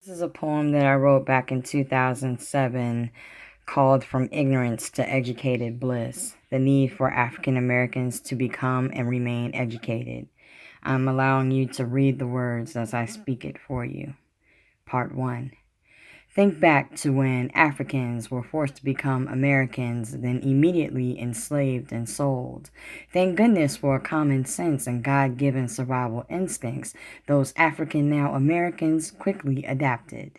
This is a poem that I wrote back in 2007 called From Ignorance to Educated Bliss, the need for African Americans to become and remain educated. I'm allowing you to read the words as I speak it for you. Part 1. Think back to when Africans were forced to become Americans, then immediately enslaved and sold. Thank goodness for common sense and God-given survival instincts, those African now Americans quickly adapted.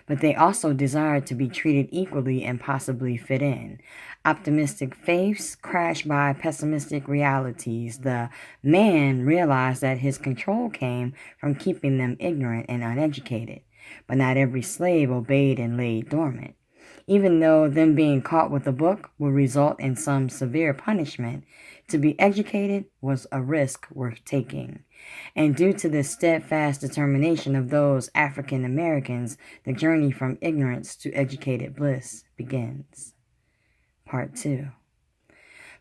But they also desired to be treated equally and possibly fit in. Optimistic faiths crashed by pessimistic realities. The man realized that his control came from keeping them ignorant and uneducated. But not every slave obeyed and lay dormant. Even though them being caught with a book would result in some severe punishment, to be educated was a risk worth taking. And due to the steadfast determination of those African Americans, the journey from ignorance to educated bliss begins. Part 2.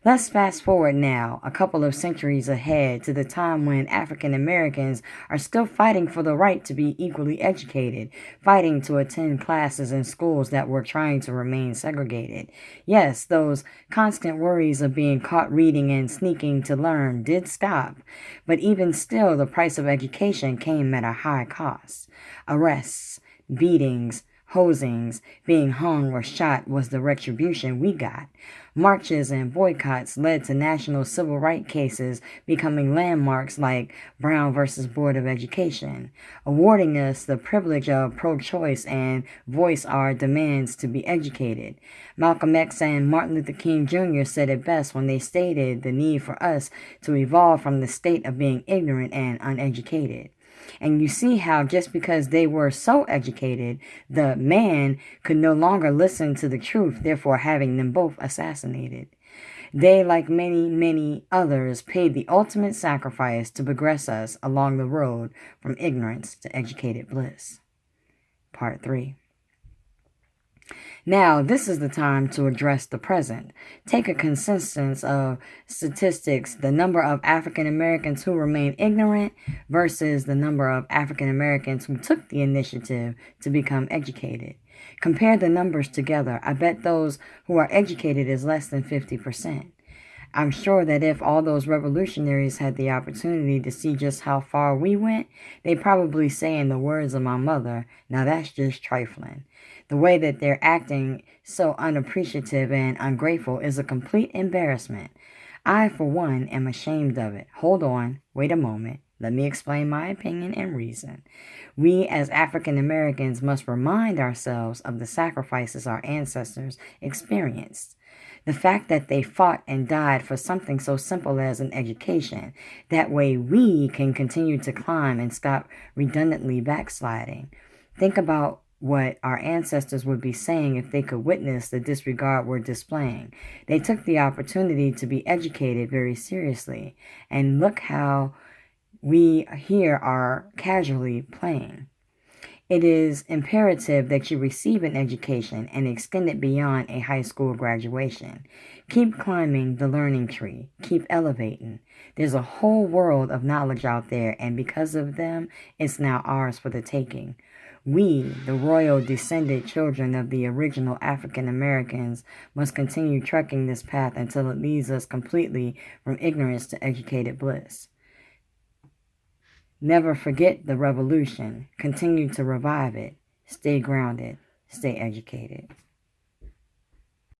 Let's fast forward now, a couple of centuries ahead, to the time when African Americans are still fighting for the right to be equally educated, fighting to attend classes in schools that were trying to remain segregated. Yes, those constant worries of being caught reading and sneaking to learn did stop, but even still the price of education came at a high cost. Arrests, beatings, hosings, being hung or shot was the retribution we got. Marches and boycotts led to national civil rights cases becoming landmarks like Brown versus Board of Education, awarding us the privilege of pro-choice and voice our demands to be educated. Malcolm X and Martin Luther King Jr. said it best when they stated the need for us to evolve from the state of being ignorant and uneducated. And you see how just because they were so educated, the man could no longer listen to the truth, therefore having them both assassinated. They, like many, many others, paid the ultimate sacrifice to progress us along the road from ignorance to educated bliss. Part 3. Now, this is the time to address the present. Take a consensus of statistics, the number of African Americans who remain ignorant versus the number of African Americans who took the initiative to become educated. Compare the numbers together. I bet those who are educated is less than 50%. I'm sure that if all those revolutionaries had the opportunity to see just how far we went, they'd probably say in the words of my mother, now that's just trifling. The way that they're acting so unappreciative and ungrateful is a complete embarrassment. I, for one, am ashamed of it. Hold on, wait a moment. Let me explain my opinion and reason. We as African Americans must remind ourselves of the sacrifices our ancestors experienced. The fact that they fought and died for something so simple as an education. That way we can continue to climb and stop redundantly backsliding. Think about what our ancestors would be saying if they could witness the disregard we're displaying. They took the opportunity to be educated very seriously. And look how we here are casually playing. It is imperative that you receive an education and extend it beyond a high school graduation. Keep climbing the learning tree. Keep elevating. There's a whole world of knowledge out there, and because of them, it's now ours for the taking. We, the royal descended children of the original African Americans, must continue trekking this path until it leads us completely from ignorance to educated bliss. Never forget the revolution. Continue to revive it. Stay grounded. Stay educated.